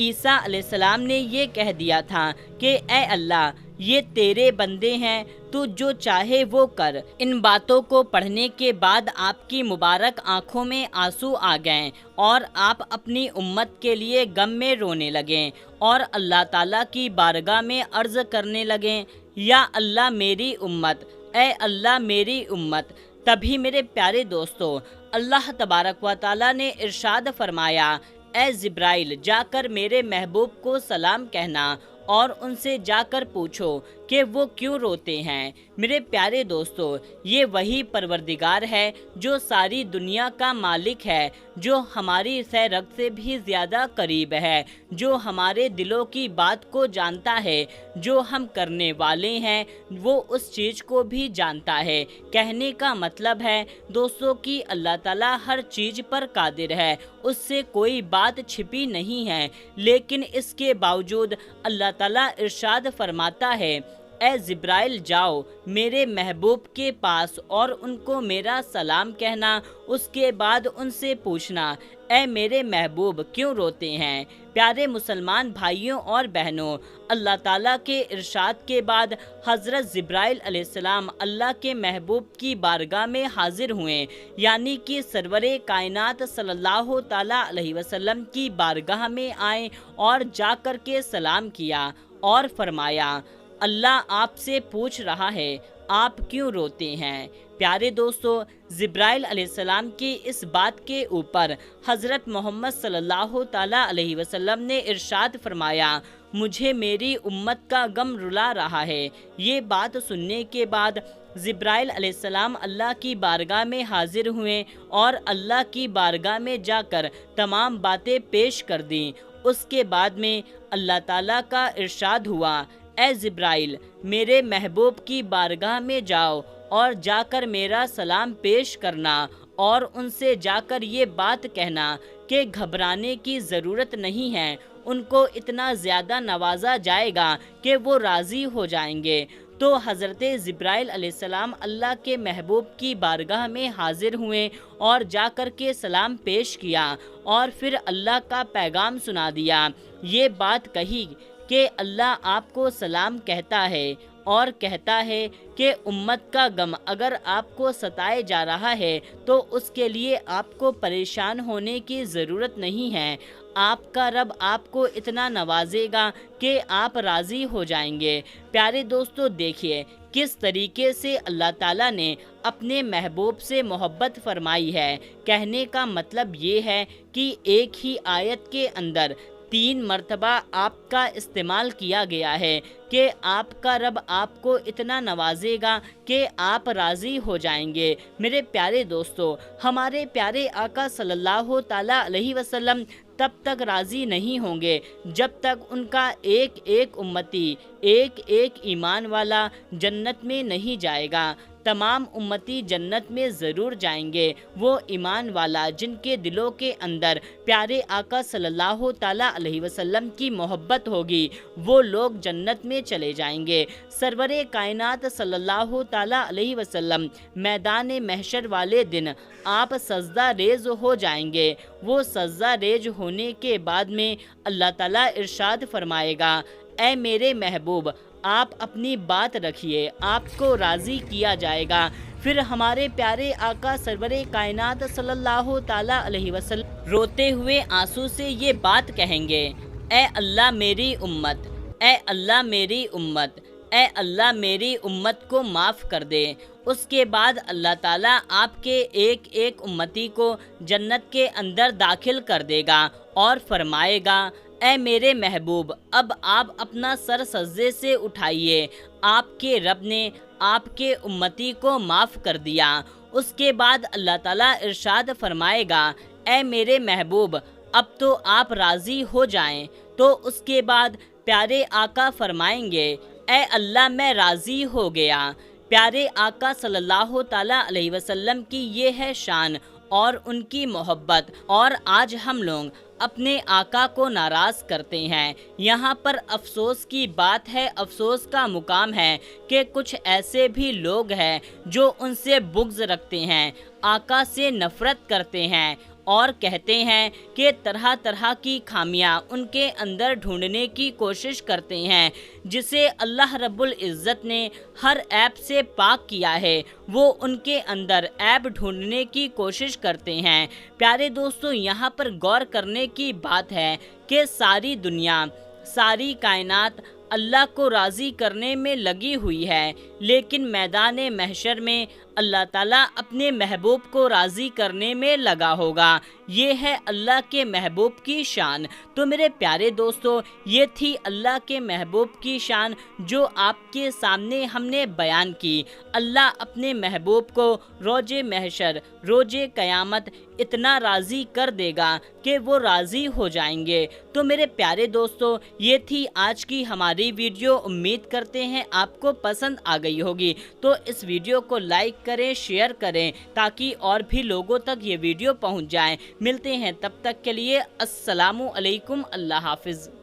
عیسیٰ علیہ السلام نے یہ کہہ دیا تھا کہ اے اللہ، یہ تیرے بندے ہیں، تو جو چاہے وہ کر۔ ان باتوں کو پڑھنے کے بعد آپ کی مبارک آنکھوں میں آنسو آ گئے اور آپ اپنی امت کے لیے غم میں رونے لگیں اور اللہ تعالیٰ کی بارگاہ میں عرض کرنے لگیں، یا اللہ میری امت، اے اللہ میری امت۔ تبھی میرے پیارے دوستو، اللہ تبارک و تعالیٰ نے ارشاد فرمایا، اے جبرائیل، جا کر میرے محبوب کو سلام کہنا اور ان سے جا کر پوچھو کہ وہ کیوں روتے ہیں۔ میرے پیارے دوستو، یہ وہی پروردگار ہے جو ساری دنیا کا مالک ہے، جو ہماری سہ رگ سے بھی زیادہ قریب ہے، جو ہمارے دلوں کی بات کو جانتا ہے، جو ہم کرنے والے ہیں وہ اس چیز کو بھی جانتا ہے۔ کہنے کا مطلب ہے دوستو کہ اللہ تعالیٰ ہر چیز پر قادر ہے، اس سے کوئی بات چھپی نہیں ہے، لیکن اس کے باوجود اللہ تعالیٰ ارشاد فرماتا ہے، اے جبرائیل جاؤ میرے محبوب کے پاس اور ان کو میرا سلام کہنا، اس کے بعد ان سے پوچھنا، اے میرے محبوب کیوں روتے ہیں۔ پیارے مسلمان بھائیوں اور بہنوں، اللہ تعالیٰ کے ارشاد کے بعد حضرت جبرائیل علیہ السلام اللہ کے محبوب کی بارگاہ میں حاضر ہوئے، یعنی کہ سرور کائنات صلی اللہ تعالیٰ علیہ وسلم کی بارگاہ میں آئے اور جا کر کے سلام کیا اور فرمایا، اللہ آپ سے پوچھ رہا ہے آپ کیوں روتے ہیں۔ پیارے دوستو، جبرائیل علیہ السلام کی اس بات کے اوپر حضرت محمد صلی اللہ تعالیٰ علیہ وسلم نے ارشاد فرمایا، مجھے میری امت کا غم رلا رہا ہے۔ یہ بات سننے کے بعد جبرائیل علیہ السلام اللہ کی بارگاہ میں حاضر ہوئے اور اللہ کی بارگاہ میں جا کر تمام باتیں پیش کر دیں۔ اس کے بعد میں اللہ تعالیٰ کا ارشاد ہوا، اے جبرائیل میرے محبوب کی بارگاہ میں جاؤ اور جا کر میرا سلام پیش کرنا اور ان سے جا کر یہ بات کہنا کہ گھبرانے کی ضرورت نہیں ہے، ان کو اتنا زیادہ نوازا جائے گا کہ وہ راضی ہو جائیں گے۔ تو حضرت جبرائیل علیہ السلام اللہ کے محبوب کی بارگاہ میں حاضر ہوئے اور جا کر کے سلام پیش کیا اور پھر اللہ کا پیغام سنا دیا۔ یہ بات کہی کہ اللہ آپ کو سلام کہتا ہے اور کہتا ہے کہ امت کا غم اگر آپ کو ستائے جا رہا ہے تو اس کے لیے آپ کو پریشان ہونے کی ضرورت نہیں ہے، آپ کا رب آپ کو اتنا نوازے گا کہ آپ راضی ہو جائیں گے۔ پیارے دوستو، دیکھیے کس طریقے سے اللہ تعالیٰ نے اپنے محبوب سے محبت فرمائی ہے۔ کہنے کا مطلب یہ ہے کہ ایک ہی آیت کے اندر 3 مرتبہ آپ کا استعمال کیا گیا ہے کہ آپ کا رب آپ کو اتنا نوازے گا کہ آپ راضی ہو جائیں گے۔ میرے پیارے دوستو، ہمارے پیارے آقا صلی اللہ تعالیٰ علیہ وسلم تب تک راضی نہیں ہوں گے جب تک ان کا ایک ایک امتی، ایک ایک ایمان والا جنت میں نہیں جائے گا۔ تمام امتی جنت میں ضرور جائیں گے، وہ ایمان والا جن کے دلوں کے اندر پیارے آقا صلی اللہ تعالیٰ علیہ وسلم کی محبت ہوگی، وہ لوگ جنت میں چلے جائیں گے۔ سرور کائنات صلی اللہ تعالیٰ علیہ وسلم میدان محشر والے دن آپ سجدہ ریز ہو جائیں گے۔ وہ سجدہ ریز ہونے کے بعد میں اللہ تعالیٰ ارشاد فرمائے گا، اے میرے محبوب آپ اپنی بات رکھیے، آپ کو راضی کیا جائے گا۔ پھر ہمارے پیارے آقا سرور کائنات صلی اللہ تعالیٰ علیہ وسلم روتے ہوئے آنسو سے یہ بات کہیں گے، اے اللہ میری امت، اے اللہ میری امت، اے اللہ میری امت کو معاف کر دے۔ اس کے بعد اللہ تعالیٰ آپ کے ایک ایک امتی کو جنت کے اندر داخل کر دے گا اور فرمائے گا، اے میرے محبوب اب آپ اپنا سر سجدے سے اٹھائیے، آپ کے رب نے آپ کے امتی کو معاف کر دیا۔ اس کے بعد اللہ تعالیٰ ارشاد فرمائے گا، اے میرے محبوب اب تو آپ راضی ہو جائیں۔ تو اس کے بعد پیارے آقا فرمائیں گے، اے اللہ میں راضی ہو گیا۔ پیارے آقا صلی اللہ تعالیٰ علیہ وسلم کی یہ ہے شان اور ان کی محبت، اور آج ہم لوگ اپنے آقا کو ناراض کرتے ہیں۔ یہاں پر افسوس کی بات ہے، افسوس کا مقام ہے کہ کچھ ایسے بھی لوگ ہیں جو ان سے بغض رکھتے ہیں، آقا سے نفرت کرتے ہیں اور کہتے ہیں کہ طرح طرح کی خامیاں ان کے اندر ڈھونڈنے کی کوشش کرتے ہیں، جسے اللہ رب العزت نے ہر عیب سے پاک کیا ہے، وہ ان کے اندر عیب ڈھونڈنے کی کوشش کرتے ہیں۔ پیارے دوستو، یہاں پر غور کرنے کی بات ہے کہ ساری دنیا، ساری کائنات اللہ کو راضی کرنے میں لگی ہوئی ہے، لیکن میدان محشر میں اللہ تعالیٰ اپنے محبوب کو راضی کرنے میں لگا ہوگا۔ یہ ہے اللہ کے محبوب کی شان۔ تو میرے پیارے دوستو، یہ تھی اللہ کے محبوب کی شان جو آپ کے سامنے ہم نے بیان کی۔ اللہ اپنے محبوب کو روز محشر، روز قیامت اتنا راضی کر دے گا کہ وہ راضی ہو جائیں گے۔ تو میرے پیارے دوستو، یہ تھی آج کی ہماری ویڈیو۔ امید کرتے ہیں آپ کو پسند آ گئی ہوگی۔ تو اس ویڈیو کو لائک کریں، شیئر کریں تاکہ اور بھی لوگوں تک یہ ویڈیو پہنچ جائے۔ ملتے ہیں تب تک کے لیے، السلام علیکم، اللہ حافظ۔